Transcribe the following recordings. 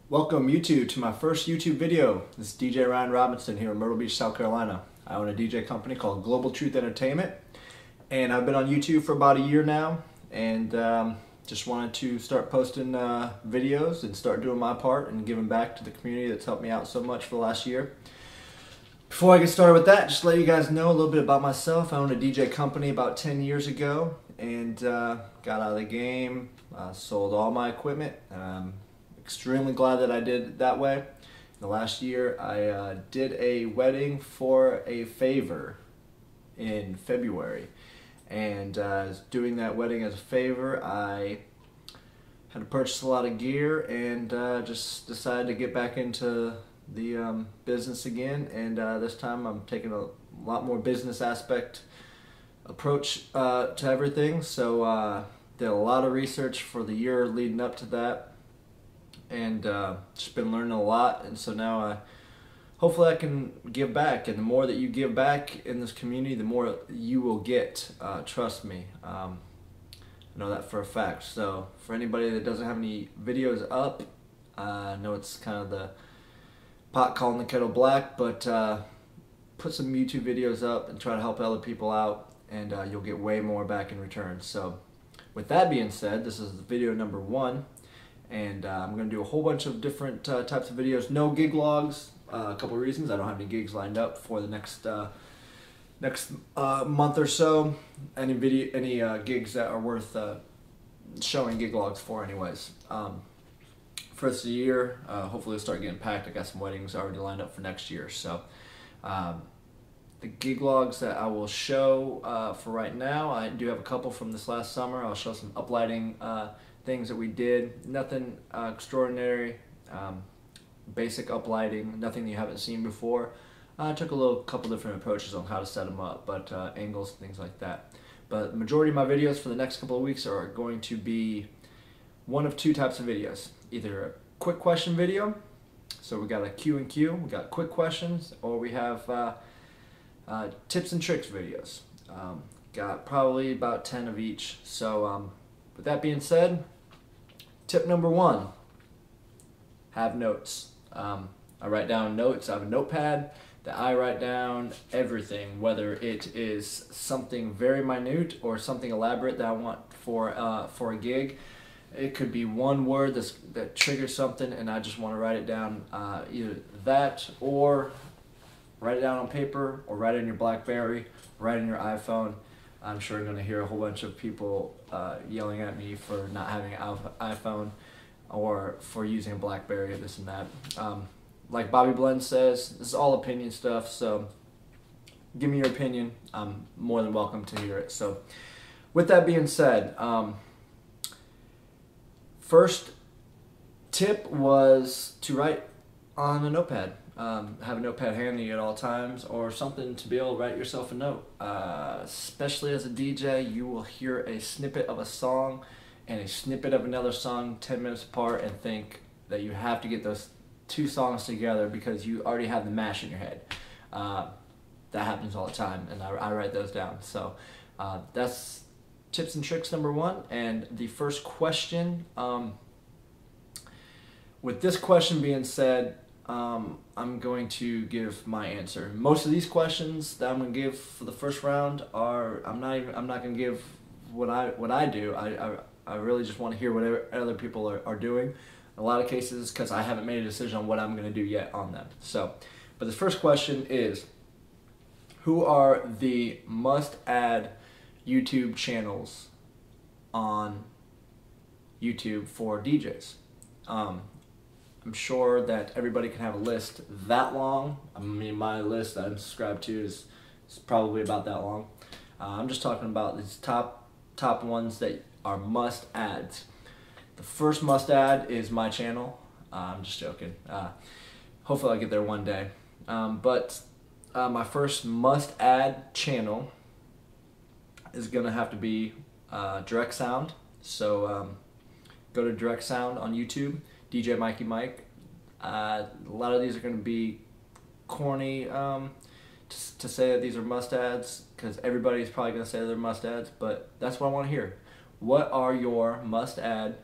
Welcome YouTube to my first YouTube video. This is DJ Ryan Robinson here in Myrtle Beach, South Carolina. I own a DJ company called Global Truth Entertainment, and I've been on YouTube for about a year now, and just wanted to start posting videos and start doing my part and giving back to the community that's helped me out so much for the last year. Before I get started with that, just to let you guys know a little bit about myself. I owned a DJ company about 10 years ago and got out of the game, sold all my equipment. Extremely glad that I did it that way. The last year I did a wedding for a favor in February, and doing that wedding as a favor, I had to purchase a lot of gear and just decided to get back into the business again, and this time I'm taking a lot more business aspect approach to everything. So did a lot of research for the year leading up to that, and just been learning a lot, and so now hopefully I can give back, and the more that you give back in this community, the more you will get. Trust me, I know that for a fact. So for anybody that doesn't have any videos up, I know it's kind of the pot calling the kettle black, but put some YouTube videos up and try to help other people out, and you'll get way more back in return. So with that being said, this is video number 1. And I'm going to do a whole bunch of different types of videos. No gig logs. A couple of reasons. I don't have any gigs lined up for the next month or so. Any gigs that are worth showing gig logs for, anyways. First of the year, hopefully it'll start getting packed. I got some weddings already lined up for next year. So the gig logs that I will show for right now, I do have a couple from this last summer. I'll show some uplighting things that we did. Nothing extraordinary, basic uplighting, nothing that you haven't seen before. I took a couple different approaches on how to set them up, but angles, things like that. But the majority of my videos for the next couple of weeks are going to be one of two types of videos. Either a quick question video, so we got a Q&Q, we got quick questions, or we have tips and tricks videos. Got probably about 10 of each. So with that being said, tip number 1, have notes. I write down notes. I have a notepad that I write down everything, whether it is something very minute or something elaborate that I want for a gig. It could be one word that triggers something and I just want to write it down, either that or write it down on paper, or write it in your BlackBerry, write it in your iPhone. I'm sure I'm going to hear a whole bunch of people yelling at me for not having an iPhone or for using a BlackBerry, this and that. Like Bobby Blend says, this is all opinion stuff, so give me your opinion. I'm more than welcome to hear it. So with that being said, first tip was to write on a notepad. Have a notepad handy at all times, or something to be able to write yourself a note. Especially as a DJ, you will hear a snippet of a song and a snippet of another song 10 minutes apart and think that you have to get those two songs together because you already have the mash in your head. That happens all the time, and I write those down. So that's tips and tricks number 1. And the first question, with this question being said, I'm going to give my answer. Most of these questions that I'm going to give for the first round are, I'm not going to give what I do. I really just want to hear what other people are doing. In a lot of cases, because I haven't made a decision on what I'm going to do yet on them. So, but the first question is, who are the must-add YouTube channels on YouTube for DJs? I'm sure that everybody can have a list that long. I mean, my list that I'm subscribed to is probably about that long. I'm just talking about these top ones that are must-adds. The first must-add is my channel. I'm just joking. Hopefully I'll get there one day. But my first must-add channel is going to have to be Direct Sound. So go to Direct Sound on YouTube. DJ Mikey Mike. A lot of these are going to be corny to say that these are must-adds, because everybody's probably going to say they're must-adds, but that's what I want to hear. What are your must-add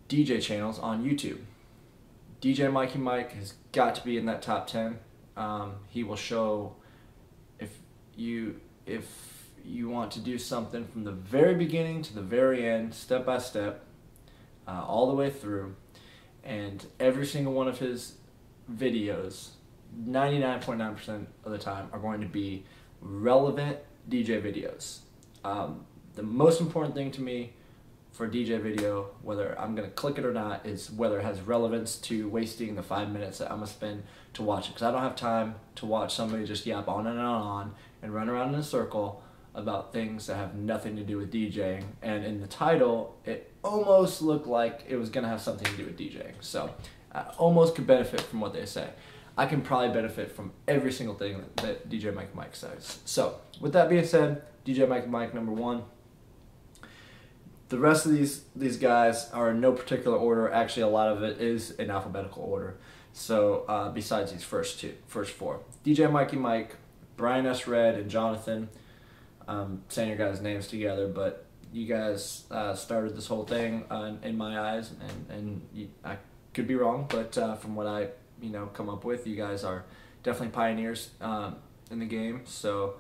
DJ channels on YouTube? DJ Mikey Mike has got to be in that top 10. He will show if you want to do something from the very beginning to the very end, step by step, all the way through, and every single one of his videos, 99.9% of the time, are going to be relevant DJ videos. The most important thing to me for a DJ video, whether I'm going to click it or not, is whether it has relevance to wasting the 5 minutes that I'm going to spend to watch it. Because I don't have time to watch somebody just yap on and on and run around in a circle about things that have nothing to do with DJing. And in the title, it almost looked like it was going to have something to do with DJing. So I almost could benefit from what they say. I can probably benefit from every single thing that DJ Mike Mike says. So with that being said, DJ Mike Mike number 1. The rest of these guys are in no particular order. Actually, a lot of it is in alphabetical order. So besides these first 4, DJ Mikey Mike, Brian S. Red, and Jonathan. Saying your guys' names together, but you guys started this whole thing in my eyes, and I could be wrong, but from what I come up with, you guys are definitely pioneers in the game. So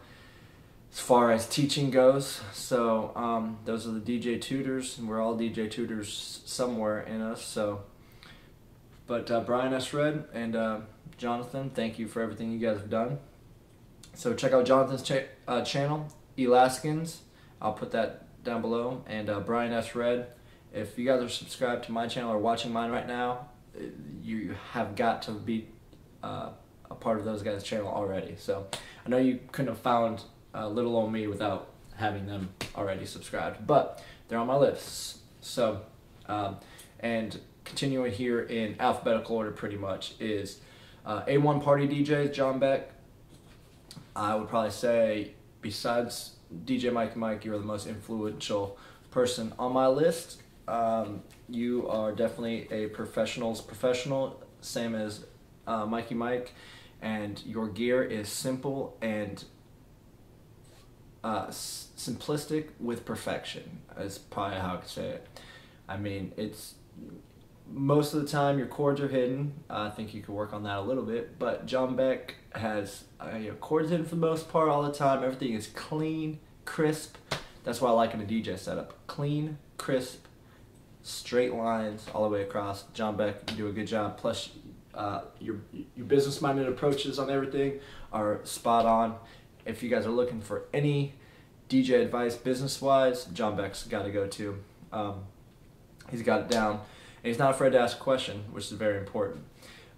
as far as teaching goes, so those are the DJ tutors, and we're all DJ tutors somewhere in us. So, but Brian S. Red and Jonathan, thank you for everything you guys have done. So check out Jonathan's channel, Elaskins. I'll put that down below. And Brian S. Red, if you guys are subscribed to my channel or watching mine right now, you have got to be a part of those guys' channel already. So I know you couldn't have found little old me without having them already subscribed, but they're on my list. So and continuing here in alphabetical order pretty much is A1 Party DJs, John Beck. I would probably say, besides DJ Mike Mike, you're the most influential person on my list. You are definitely a professional's professional, same as Mikey Mike, and your gear is simple and simplistic with perfection, is probably how I could say it. I mean, it's most of the time your chords are hidden. I think you could work on that a little bit, but John Beck has chords hidden for the most part all the time. Everything is clean, crisp. That's why I like in a DJ setup. Clean, crisp, straight lines all the way across. John Beck, you do a good job. Plus, your business-minded approaches on everything are spot on. If you guys are looking for any DJ advice business-wise, John Beck's got to go to. He's got it down. And he's not afraid to ask a question, which is very important.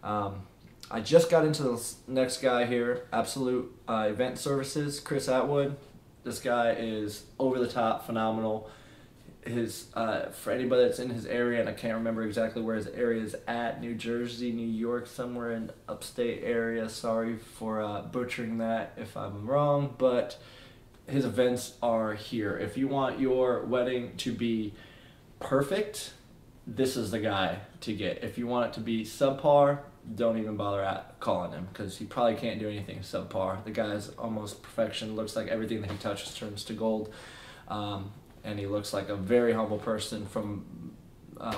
I just got into the next guy here, Absolute Event Services, Chris Atwood. This guy is over the top, phenomenal. For anybody that's in his area, and I can't remember exactly where his area is at, New Jersey, New York, somewhere in upstate area. Sorry for butchering that if I'm wrong, but his events are here. If you want your wedding to be perfect, this is the guy to get. If you want it to be subpar, don't even bother calling him, because he probably can't do anything subpar. The guy's almost perfection. Looks like everything that he touches turns to gold. And he looks like a very humble person from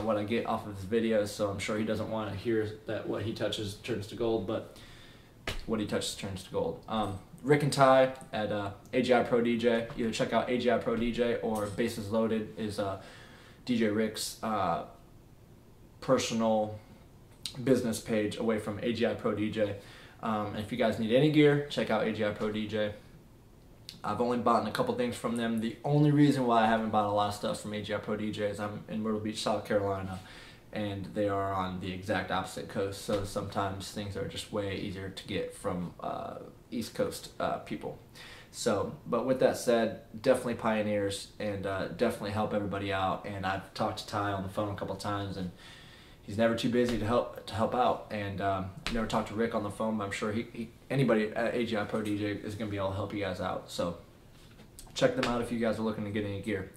what I get off of his videos, so I'm sure he doesn't want to hear that what he touches turns to gold, but what he touches turns to gold. Rick and Ty at AGI Pro DJ. Either check out AGI Pro DJ or Bases Loaded is DJ Rick's personal business page away from AGI Pro DJ. And if you guys need any gear, check out AGI Pro DJ. I've only bought a couple things from them. The only reason why I haven't bought a lot of stuff from AGI Pro DJ is I'm in Myrtle Beach, South Carolina, and they are on the exact opposite coast, so sometimes things are just way easier to get from East Coast people. So, but with that said, definitely pioneers, and definitely help everybody out. And I've talked to Ty on the phone a couple times, and he's never too busy to help out. And never talked to Rick on the phone, but I'm sure anybody at AGI Pro DJ is going to be able to help you guys out. So check them out if you guys are looking to get any gear.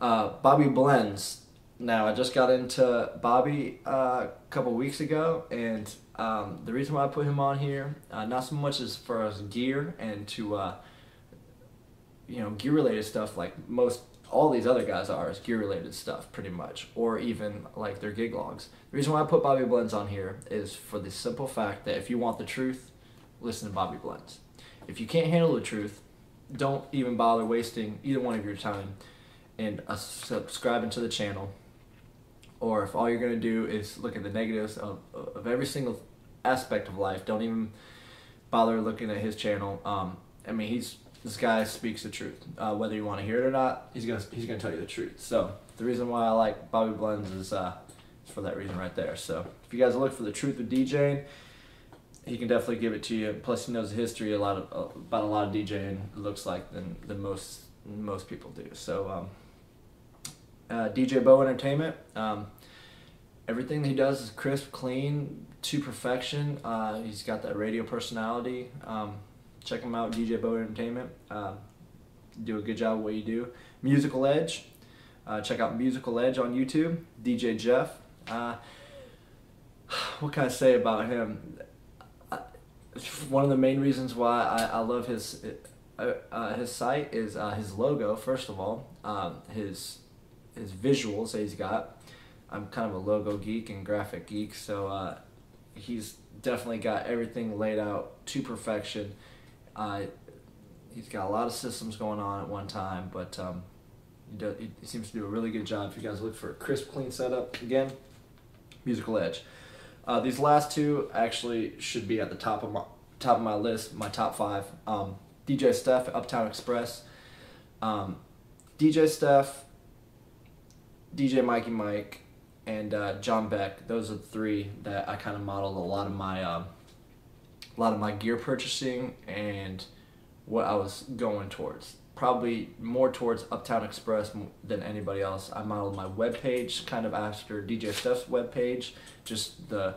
Bobby Blends. Now, I just got into Bobby a couple weeks ago, and the reason why I put him on here, not so much as far as gear and to gear related stuff. Like most all these other guys are, is gear related stuff pretty much, or even like their gig logs. The reason why I put Bobby Blends on here is for the simple fact that if you want the truth, listen to Bobby Blends. If you can't handle the truth, don't even bother wasting either one of your time in subscribing to the channel. Or if all you're going to do is look at the negatives of every single aspect of life, don't even bother looking at his channel. I mean, this guy speaks the truth. Whether you want to hear it or not, he's gonna tell you the truth. So the reason why I like Bobby Blends is for that reason right there. So if you guys look for the truth of DJing, he can definitely give it to you. Plus, he knows the history about a lot of DJing. It looks like than most people do. So DJ Bo Entertainment. Everything that he does is crisp, clean, to perfection. He's got that radio personality. Check him out, DJ Bo Entertainment. Do a good job of what you do. Musical Edge. Check out Musical Edge on YouTube. DJ Jeff. What can I say about him? One of the main reasons why I love his site is his logo. First of all, his visuals that he's got. I'm kind of a logo geek and graphic geek, so he's definitely got everything laid out to perfection. He's got a lot of systems going on at one time, but he seems to do a really good job. If you guys look for a crisp, clean setup, again, Musical Edge. These last two actually should be at the top of my list, my top 5. DJ Steph, Uptown Express. DJ Steph, DJ Mikey Mike, and John Beck. Those are the 3 that I kind of modeled a lot of my gear purchasing and what I was going towards. Probably more towards Uptown Express than anybody else. I modeled my webpage kind of after DJ Steph's webpage. Just the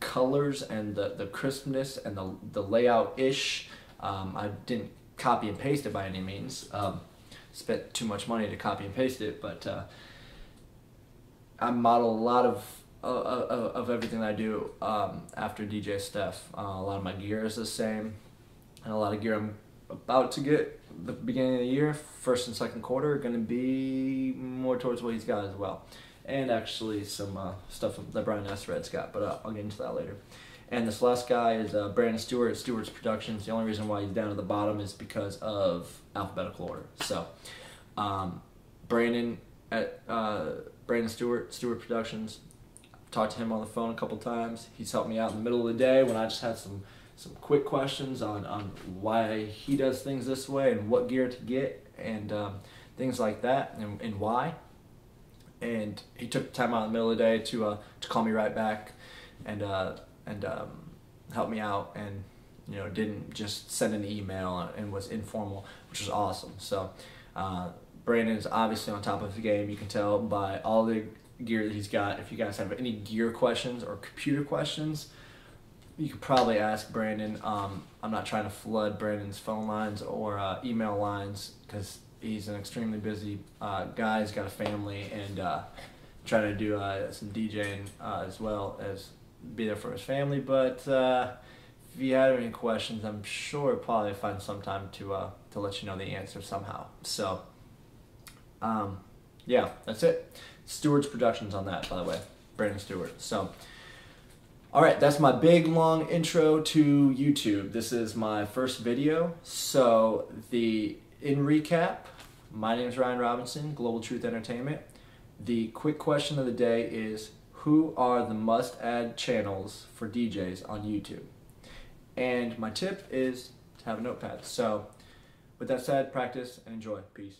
colors and the crispness and the layout-ish. I didn't copy and paste it by any means. Spent too much money to copy and paste it, but I model a lot of everything I do after DJ Steph. A lot of my gear is the same, and a lot of gear I'm about to get the beginning of the year, first and second quarter, are going to be more towards what he's got as well. And actually some stuff that Brian Esred's got, but I'll get into that later. And this last guy is Brandon Stewart at Stewart's Productions. The only reason why he's down at the bottom is because of alphabetical order. So Brandon at Brandon Stewart Productions. Talked to him on the phone a couple times. He's helped me out in the middle of the day when I just had some quick questions on why he does things this way and what gear to get and things like that and why. And he took time out in the middle of the day to call me right back and help me out, and didn't just send an email and was informal, which was awesome. So Brandon's obviously on top of the game. You can tell by all the gear that he's got. If you guys have any gear questions or computer questions, you could probably ask Brandon. I'm not trying to flood Brandon's phone lines or email lines because he's an extremely busy guy. He's got a family and trying to do some DJing as well as be there for his family. But if you have any questions, I'm sure he'll probably find some time to let you know the answer somehow. So yeah, that's it. Stewart's Productions on that, by the way, Brandon Stewart. So, all right, that's my big long intro to YouTube. This is my first video. So in recap, my name is Ryan Robinson, Global Truth Entertainment. The quick question of the day is, who are the must-add channels for DJs on YouTube? And my tip is to have a notepad. So with that said, practice and enjoy. Peace.